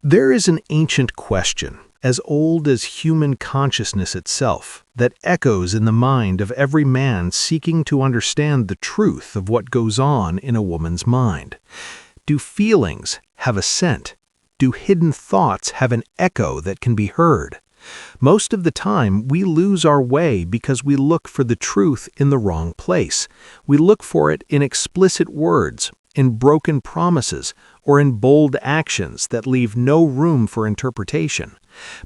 There is an ancient question, as old as human consciousness itself, that echoes in the mind of every man seeking to understand the truth of what goes on in a woman's mind. Do feelings have a scent? Do hidden thoughts have an echo that can be heard? Most of the time, we lose our way because we look for the truth in the wrong place. We look for it in explicit words, in broken promises, or in bold actions that leave no room for interpretation.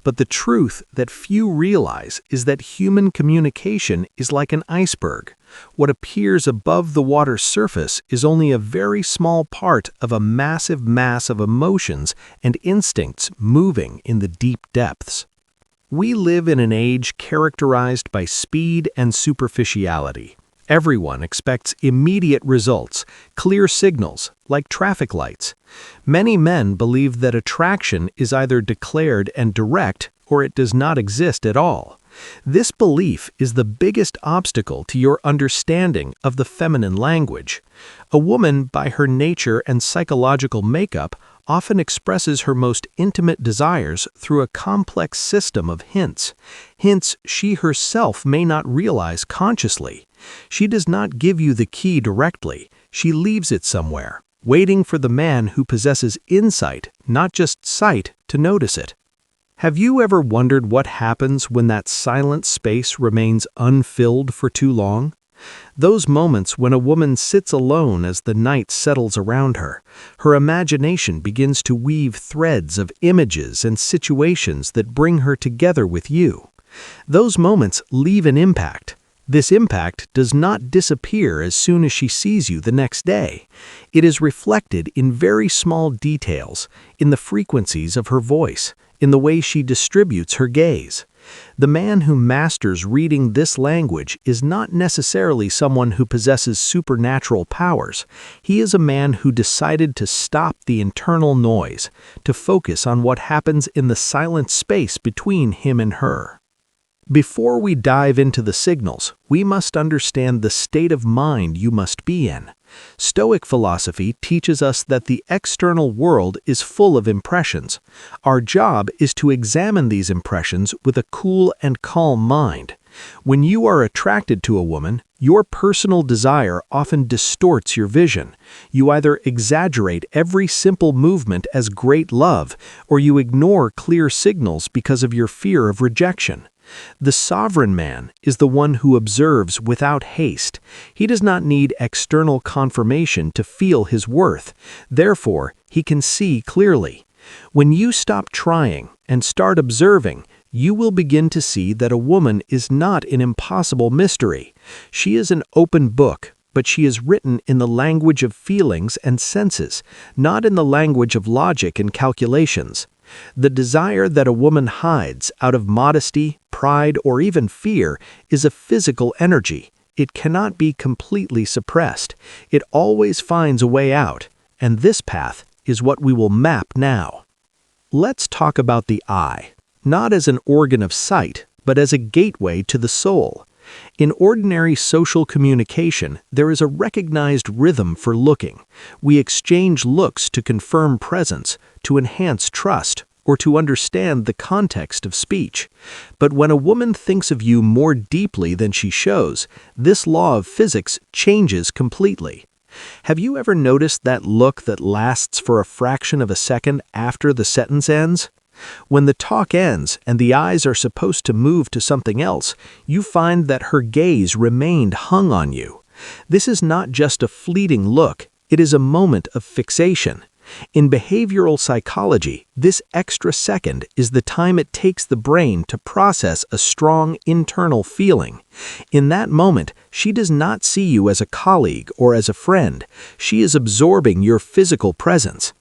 But the truth that few realize is that human communication is like an iceberg. What appears above the water's surface is only a very small part of a massive mass of emotions and instincts moving in the deep depths. We live in an age characterized by speed and superficiality. Everyone expects immediate results, clear signals, like traffic lights. Many men believe that attraction is either declared and direct or it does not exist at all. This belief is the biggest obstacle to your understanding of the feminine language. A woman, by her nature and psychological makeup, often expresses her most intimate desires through a complex system of hints. Hints she herself may not realize consciously. She does not give you the key directly. She leaves it somewhere, waiting for the man who possesses insight, not just sight, to notice it. Have you ever wondered what happens when that silent space remains unfilled for too long? Those moments when a woman sits alone as the night settles around her, her imagination begins to weave threads of images and situations that bring her together with you. Those moments leave an impact. This impact does not disappear as soon as she sees you the next day. It is reflected in very small details, in the frequencies of her voice, in the way she distributes her gaze. The man who masters reading this language is not necessarily someone who possesses supernatural powers. He is a man who decided to stop the internal noise, to focus on what happens in the silent space between him and her. Before we dive into the signals, we must understand the state of mind you must be in. Stoic philosophy teaches us that the external world is full of impressions. Our job is to examine these impressions with a cool and calm mind. When you are attracted to a woman, your personal desire often distorts your vision. You either exaggerate every simple movement as great love, or you ignore clear signals because of your fear of rejection. The sovereign man is the one who observes without haste. He does not need external confirmation to feel his worth. Therefore, he can see clearly. When you stop trying and start observing, you will begin to see that a woman is not an impossible mystery. She is an open book, but she is written in the language of feelings and senses, not in the language of logic and calculations. The desire that a woman hides out of modesty, pride, or even fear is a physical energy. It cannot be completely suppressed. It always finds a way out, and this path is what we will map now. Let's talk about the eye, not as an organ of sight, but as a gateway to the soul. In ordinary social communication, there is a recognized rhythm for looking. We exchange looks to confirm presence, to enhance trust, or to understand the context of speech. But when a woman thinks of you more deeply than she shows, this law of physics changes completely. Have you ever noticed that look that lasts for a fraction of a second after the sentence ends? When the talk ends and the eyes are supposed to move to something else, you find that her gaze remained hung on you. This is not just a fleeting look, it is a moment of fixation. In behavioral psychology, this extra second is the time it takes the brain to process a strong internal feeling. In that moment, she does not see you as a colleague or as a friend. She is absorbing your physical presence.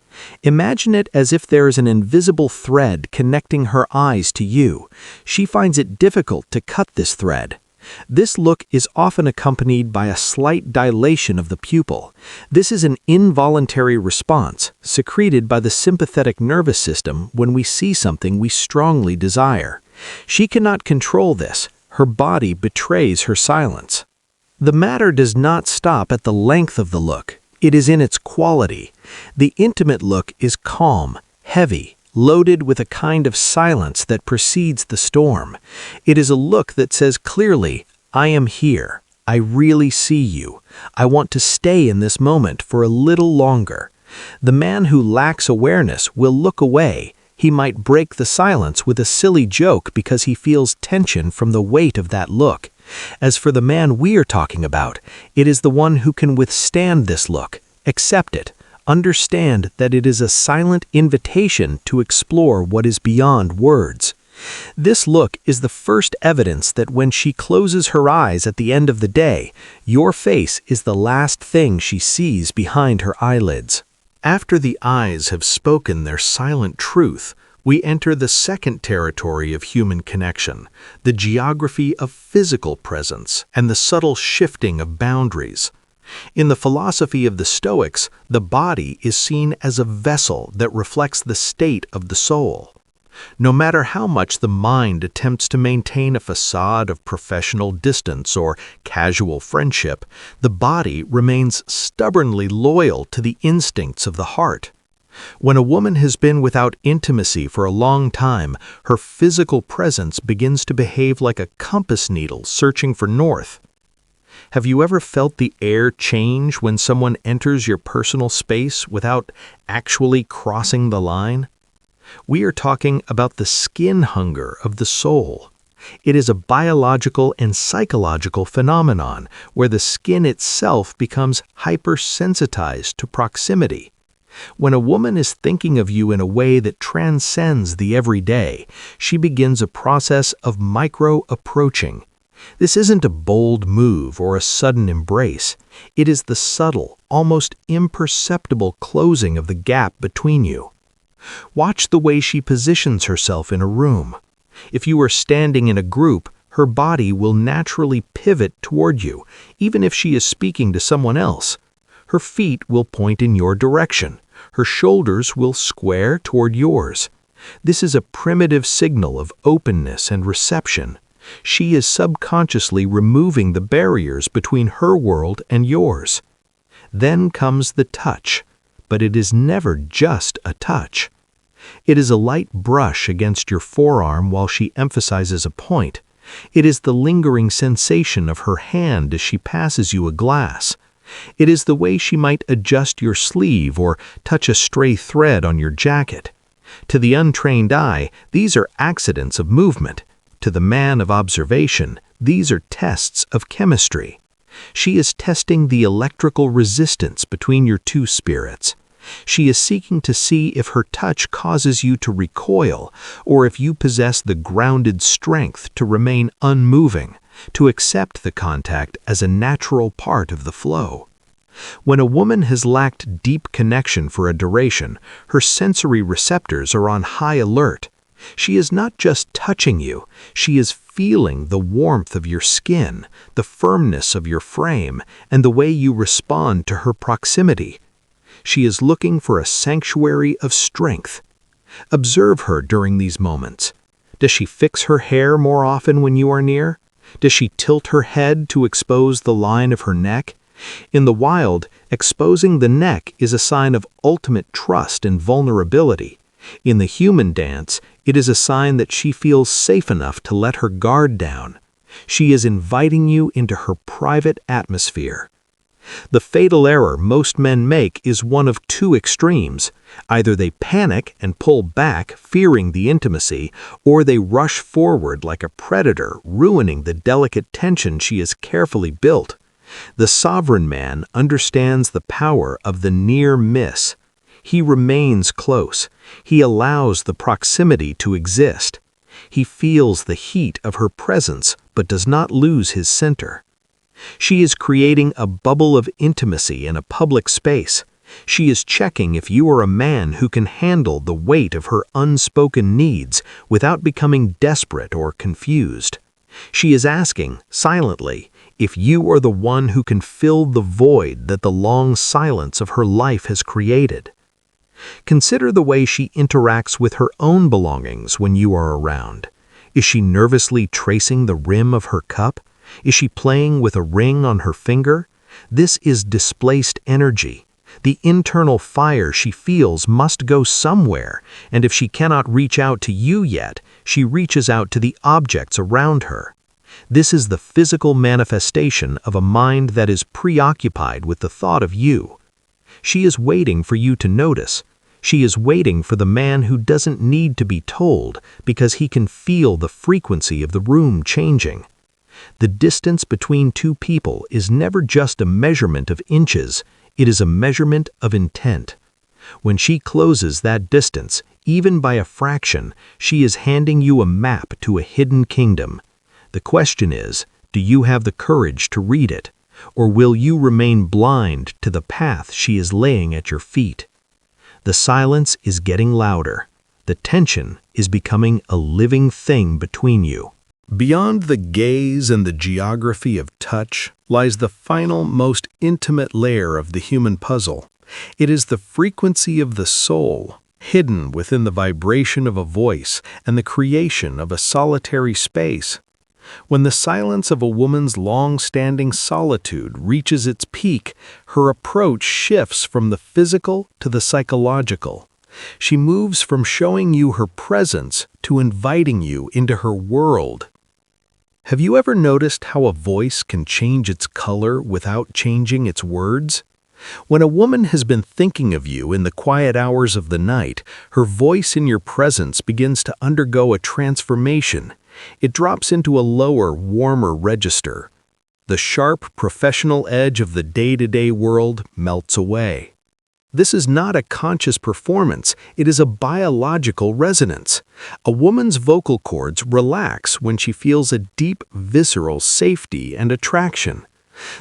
Imagine it as if there is an invisible thread connecting her eyes to you. She finds it difficult to cut this thread. This look is often accompanied by a slight dilation of the pupil. This is an involuntary response secreted by the sympathetic nervous system when we see something we strongly desire. She cannot control this. Her body betrays her silence. The matter does not stop at the length of the look. It is in its quality. The intimate look is calm, heavy, loaded with a kind of silence that precedes the storm. It is a look that says clearly, "I am here. I really see you. I want to stay in this moment for a little longer." The man who lacks awareness will look away. He might break the silence with a silly joke because he feels tension from the weight of that look. As for the man we are talking about, it is the one who can withstand this look, accept it, understand that it is a silent invitation to explore what is beyond words. This look is the first evidence that when she closes her eyes at the end of the day, your face is the last thing she sees behind her eyelids. After the eyes have spoken their silent truth, we enter the second territory of human connection, the geography of physical presence and the subtle shifting of boundaries. In the philosophy of the Stoics, the body is seen as a vessel that reflects the state of the soul. No matter how much the mind attempts to maintain a facade of professional distance or casual friendship, the body remains stubbornly loyal to the instincts of the heart. When a woman has been without intimacy for a long time, her physical presence begins to behave like a compass needle searching for north. Have you ever felt the air change when someone enters your personal space without actually crossing the line? We are talking about the skin hunger of the soul. It is a biological and psychological phenomenon where the skin itself becomes hypersensitized to proximity. When a woman is thinking of you in a way that transcends the everyday, she begins a process of micro-approaching. This isn't a bold move or a sudden embrace. It is the subtle, almost imperceptible closing of the gap between you. Watch the way she positions herself in a room. If you are standing in a group, her body will naturally pivot toward you, even if she is speaking to someone else. Her feet will point in your direction. Her shoulders will square toward yours. This is a primitive signal of openness and reception. She is subconsciously removing the barriers between her world and yours. Then comes the touch. But it is never just a touch. It is a light brush against your forearm while she emphasizes a point. It is the lingering sensation of her hand as she passes you a glass. It is the way she might adjust your sleeve or touch a stray thread on your jacket. To the untrained eye, these are accidents of movement. To the man of observation, these are tests of chemistry. She is testing the electrical resistance between your two spirits. She is seeking to see if her touch causes you to recoil, or if you possess the grounded strength to remain unmoving, to accept the contact as a natural part of the flow. When a woman has lacked deep connection for a duration, her sensory receptors are on high alert. She is not just touching you, she is feeling the warmth of your skin, the firmness of your frame, and the way you respond to her proximity. She is looking for a sanctuary of strength. Observe her during these moments. Does she fix her hair more often when you are near? Does she tilt her head to expose the line of her neck? In the wild, exposing the neck is a sign of ultimate trust and vulnerability. In the human dance, it is a sign that she feels safe enough to let her guard down. She is inviting you into her private atmosphere. The fatal error most men make is one of two extremes. Either they panic and pull back, fearing the intimacy, or they rush forward like a predator, ruining the delicate tension she has carefully built. The sovereign man understands the power of the near miss. He remains close. He allows the proximity to exist. He feels the heat of her presence, but does not lose his center. She is creating a bubble of intimacy in a public space. She is checking if you are a man who can handle the weight of her unspoken needs without becoming desperate or confused. She is asking, silently, if you are the one who can fill the void that the long silence of her life has created. Consider the way she interacts with her own belongings when you are around. Is she nervously tracing the rim of her cup? Is she playing with a ring on her finger? This is displaced energy. The internal fire she feels must go somewhere, and if she cannot reach out to you yet, she reaches out to the objects around her. This is the physical manifestation of a mind that is preoccupied with the thought of you. She is waiting for you to notice. She is waiting for the man who doesn't need to be told because he can feel the frequency of the room changing. The distance between two people is never just a measurement of inches, it is a measurement of intent. When she closes that distance, even by a fraction, she is handing you a map to a hidden kingdom. The question is, do you have the courage to read it, or will you remain blind to the path she is laying at your feet? The silence is getting louder. The tension is becoming a living thing between you. Beyond the gaze and the geography of touch lies the final, most intimate layer of the human puzzle. It is the frequency of the soul, hidden within the vibration of a voice and the creation of a solitary space. When the silence of a woman's long-standing solitude reaches its peak, her approach shifts from the physical to the psychological. She moves from showing you her presence to inviting you into her world. Have you ever noticed how a voice can change its color without changing its words? When a woman has been thinking of you in the quiet hours of the night, her voice in your presence begins to undergo a transformation. It drops into a lower, warmer register. The sharp, professional edge of the day-to-day world melts away. This is not a conscious performance, it is a biological resonance. A woman's vocal cords relax when she feels a deep, visceral safety and attraction.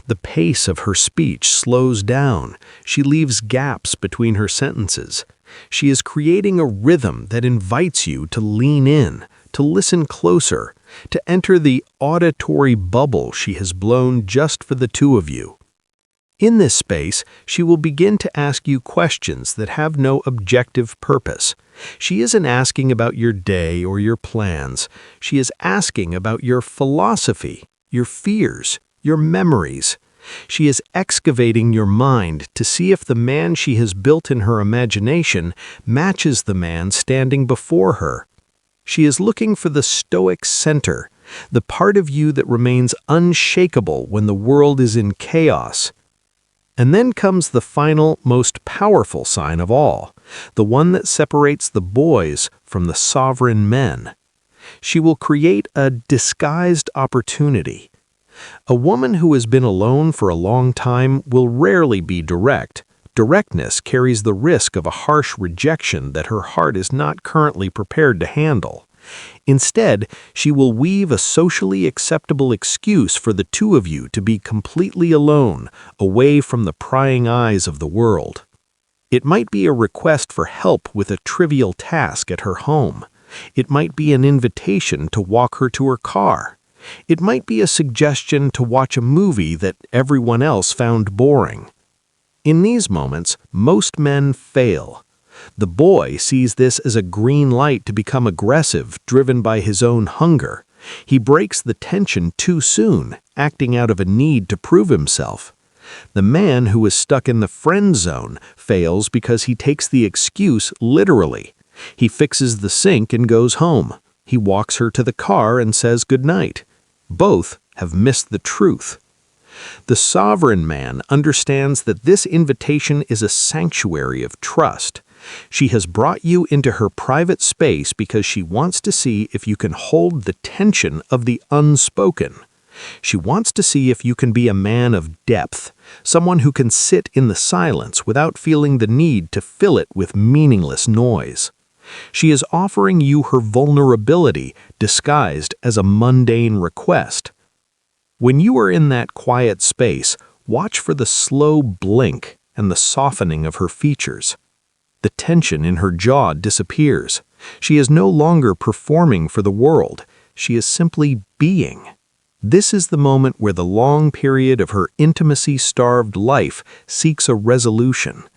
The pace of her speech slows down. She leaves gaps between her sentences. She is creating a rhythm that invites you to lean in, to listen closer, to enter the auditory bubble she has blown just for the two of you. In this space, she will begin to ask you questions that have no objective purpose. She isn't asking about your day or your plans. She is asking about your philosophy, your fears, your memories. She is excavating your mind to see if the man she has built in her imagination matches the man standing before her. She is looking for the stoic center, the part of you that remains unshakable when the world is in chaos. And then comes the final, most powerful sign of all, the one that separates the boys from the sovereign men. She will create a disguised opportunity. A woman who has been alone for a long time will rarely be direct. Directness carries the risk of a harsh rejection that her heart is not currently prepared to handle. Instead, she will weave a socially acceptable excuse for the two of you to be completely alone, away from the prying eyes of the world. It might be a request for help with a trivial task at her home. It might be an invitation to walk her to her car. It might be a suggestion to watch a movie that everyone else found boring. In these moments, most men fail. The boy sees this as a green light to become aggressive, driven by his own hunger. He breaks the tension too soon, acting out of a need to prove himself. The man who is stuck in the friend zone fails because he takes the excuse literally. He fixes the sink and goes home. He walks her to the car and says goodnight. Both have missed the truth. The sovereign man understands that this invitation is a sanctuary of trust. She has brought you into her private space because she wants to see if you can hold the tension of the unspoken. She wants to see if you can be a man of depth, someone who can sit in the silence without feeling the need to fill it with meaningless noise. She is offering you her vulnerability disguised as a mundane request. When you are in that quiet space, watch for the slow blink and the softening of her features. The tension in her jaw disappears. She is no longer performing for the world. She is simply being. This is the moment where the long period of her intimacy-starved life seeks a resolution.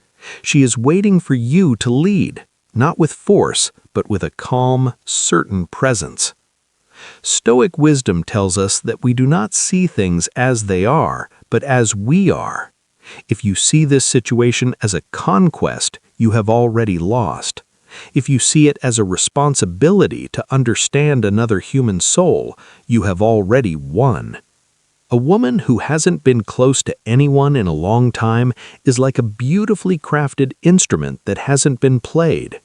She is waiting for you to lead, not with force, but with a calm, certain presence. Stoic wisdom tells us that we do not see things as they are, but as we are. If you see this situation as a conquest, you have already lost. If you see it as a responsibility to understand another human soul, you have already won. A woman who hasn't been close to anyone in a long time is like a beautifully crafted instrument that hasn't been played.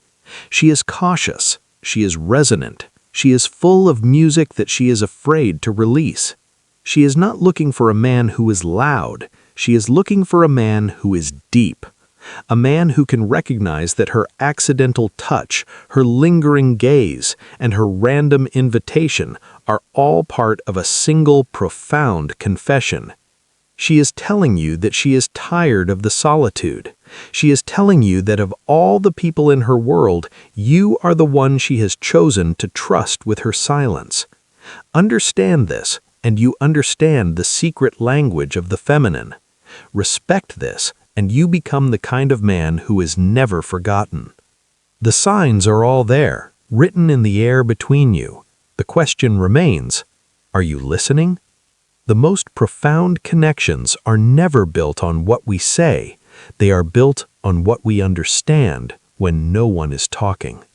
She is cautious, she is resonant, she is full of music that she is afraid to release. She is not looking for a man who is loud, she is looking for a man who is deep. A man who can recognize that her accidental touch, her lingering gaze, and her random invitation are all part of a single profound confession. She is telling you that she is tired of the solitude. She is telling you that of all the people in her world, you are the one she has chosen to trust with her silence. Understand this, and you understand the secret language of the feminine. Respect this, and you become the kind of man who is never forgotten. The signs are all there, written in the air between you. The question remains, are you listening? The most profound connections are never built on what we say. They are built on what we understand when no one is talking.